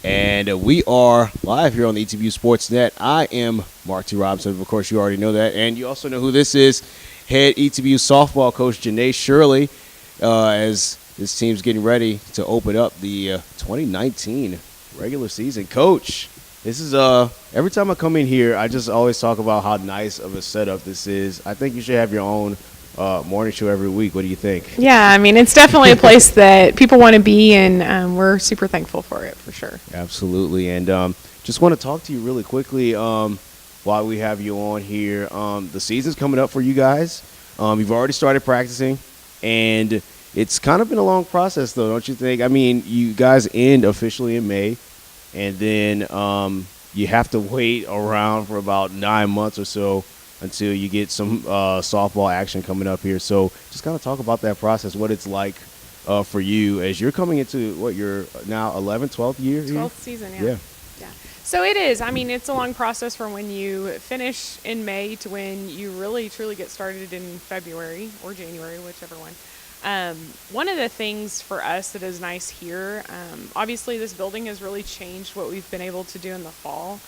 And we are live here on the ETBU Sportsnet. I am Mark T. Robinson. Of course, you already know that. And you also know who this is. Head ETBU softball coach Janae Shirley, as this team's getting ready to open up the 2019 regular season. Coach, this is every time I come in here, I just always talk about how nice of a setup this is. I think you should have your own morning show every week. What do you think? Yeah, I mean, it's definitely a place that people want to be, and we're super thankful for it, for sure. Absolutely. And just want to talk to you really quickly while we have you on here. The season's coming up for you guys. You've already started practicing, and it's kind of been a long process, though, don't you think? I mean, you guys end officially in May, and then you have to wait around for about 9 months or so until you get some softball action coming up here. So just kind of talk about that process, what it's like for you as you're coming into what you're now 11th, 12th year? 12th season, yeah. So it is. I mean, it's a long process from when you finish in May to when you really, truly get started in February or January, whichever one. One of the things for us that is nice here, obviously this building has really changed what we've been able to do in the fall.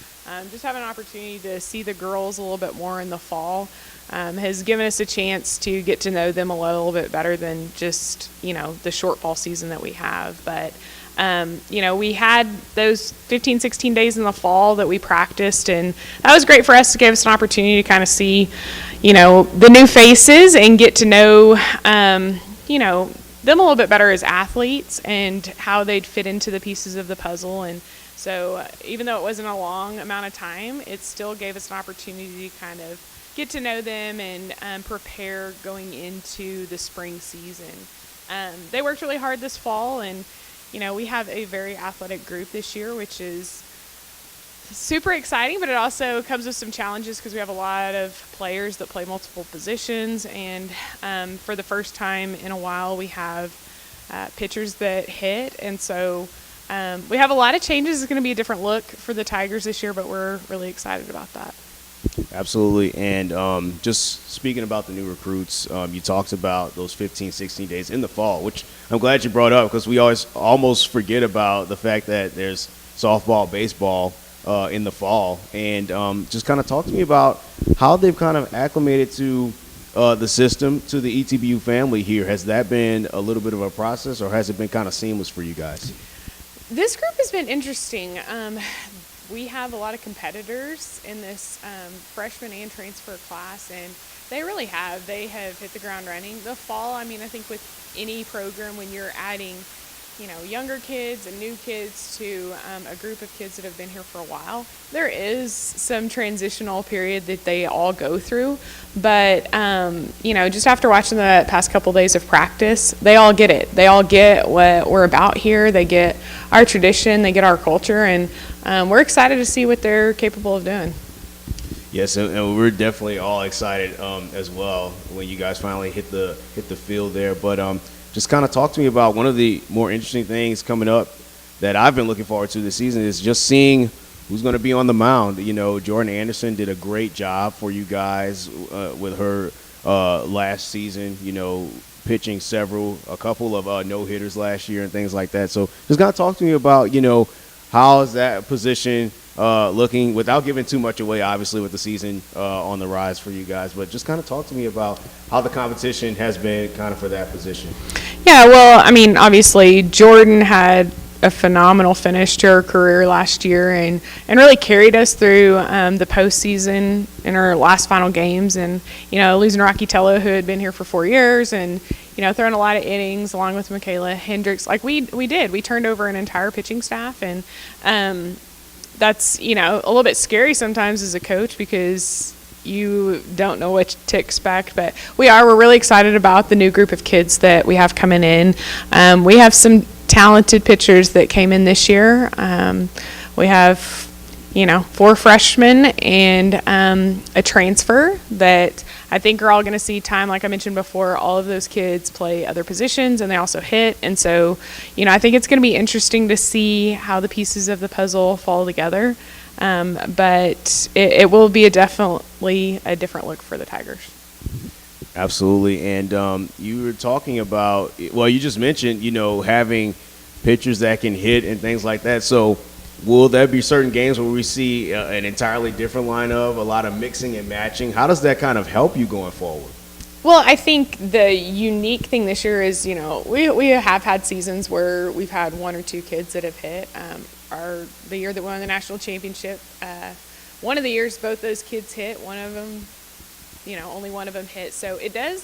Just having an opportunity to see the girls a little bit more in the fall has given us a chance to get to know them a little bit better than just, the short fall season that we have. But, we had those 15, 16 days in the fall that we practiced, and that was great for us to give us an opportunity to kind of see, the new faces and get to know, them a little bit better as athletes and how they'd fit into the pieces of the puzzle. And so even though it wasn't a long amount of time, it still gave us an opportunity to kind of get to know them and prepare going into the spring season. They worked really hard this fall, and, we have a very athletic group this year, which is super exciting, but it also comes with some challenges because we have a lot of players that play multiple positions, and for the first time in a while we have pitchers that hit, and so we have a lot of changes. It's going to be a different look for the Tigers this year, but we're really excited about that. Absolutely. And just speaking about the new recruits, you talked about those 15, 16 days in the fall, which I'm glad you brought up because we always almost forget about the fact that there's softball, baseball in the fall. And just kind of talk to me about how they've kind of acclimated to the system, to the ETBU family here. Has that been a little bit of a process, or has it been kind of seamless for you guys? This group has been interesting. We have a lot of competitors in this freshman and transfer class, and they really have. They have hit the ground running. The fall, I think with any program, when you're adding, younger kids and new kids to a group of kids that have been here for a while, there is some transitional period that they all go through. But, just after watching the past couple days of practice, they all get it. They all get what we're about here. They get our tradition. They get our culture. And we're excited to see what they're capable of doing. Yes, and we're definitely all excited as well when you guys finally hit the field there. But just kind of talk to me about one of the more interesting things coming up that I've been looking forward to this season is just seeing who's going to be on the mound. Jordan Anderson did a great job for you guys with her last season, pitching a couple of no-hitters last year and things like that. So just kind of talk to me about, how is that position looking, without giving too much away, obviously, with the season on the rise for you guys. But just kind of talk to me about how the competition has been kind of for that position. Yeah, well, obviously, Jordan had a phenomenal finish to her career last year and really carried us through the postseason in our last final games. And, losing Rocky Tello, who had been here for 4 years, and, throwing a lot of innings along with Michaela Hendricks. Like we did. We turned over an entire pitching staff, and that's, a little bit scary sometimes as a coach because you don't know what to expect. But we're really excited about the new group of kids that we have coming in. We have some talented pitchers that came in this year. We have, 4 freshmen and a transfer that I think are all going to see time. Like I mentioned before, all of those kids play other positions and they also hit. And so, I think it's going to be interesting to see how the pieces of the puzzle fall together. But it will be definitely a different look for the Tigers. Absolutely. And you were talking about, you just mentioned, having pitchers that can hit and things like that. So will there be certain games where we see an entirely different lineup, a lot of mixing and matching? How does that kind of help you going forward? Well, I think the unique thing this year is, we have had seasons where we've had one or two kids that have hit. The year that we won the national championship, one of the years both those kids hit. One of them, only one of them hit. So it does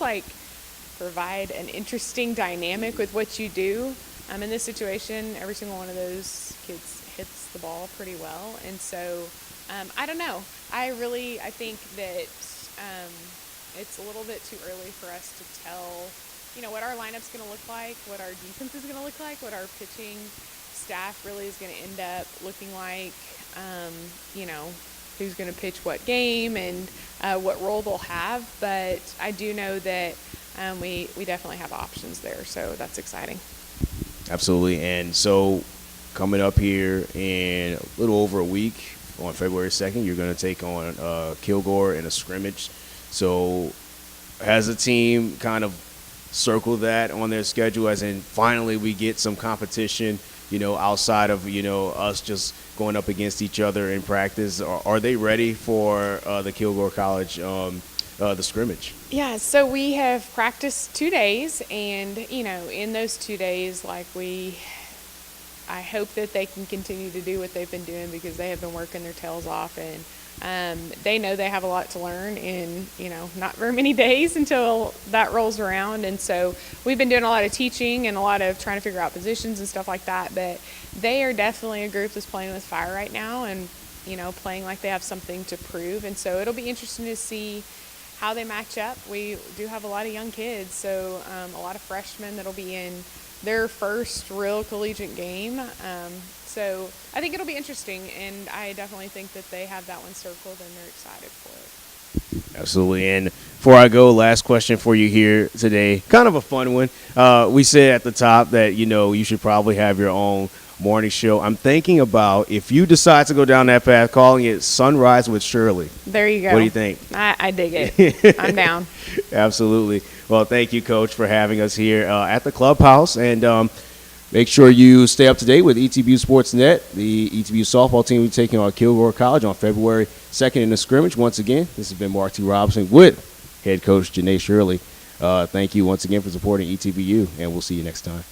provide an interesting dynamic with what you do. In this situation, every single one of those kids hits the ball pretty well, and so I don't know. I think that. It's a little bit too early for us to tell, what our lineup's going to look like, what our defense is going to look like, what our pitching staff really is going to end up looking like, who's going to pitch what game and what role they'll have. But I do know that we definitely have options there, so that's exciting. Absolutely. And so coming up here in a little over a week, on February 2nd, you're going to take on Kilgore in a scrimmage. So has the team kind of circled that on their schedule, as in finally we get some competition, outside of, us just going up against each other in practice? Are they ready for the Kilgore College, the scrimmage? Yeah, so we have practiced 2 days, and, in those 2 days, I hope that they can continue to do what they've been doing, because they have been working their tails off, and they know they have a lot to learn in, not very many days until that rolls around. And so we've been doing a lot of teaching and a lot of trying to figure out positions and stuff like that. But they are definitely a group that's playing with fire right now and, playing like they have something to prove. And so it'll be interesting to see how they match up. We do have a lot of young kids, so a lot of freshmen that'll be in their first real collegiate game. So I think it'll be interesting, and I definitely think that they have that one circled and they're excited for it. Absolutely. And before I go, last question for you here today, kind of a fun one. We said at the top that, you should probably have your own morning show. I'm thinking about, if you decide to go down that path, calling it Sunrise with Shirley. There you go. What do you think? I dig it. I'm down. Absolutely. Well, thank you, Coach, for having us here at the clubhouse. And make sure you stay up to date with ETBU Sportsnet. The ETBU softball team will be taking on Kilgore College on February 2nd in the scrimmage. Once again, this has been Mark T. Robinson with head coach Janae Shirley. Thank you once again for supporting ETBU, and we'll see you next time.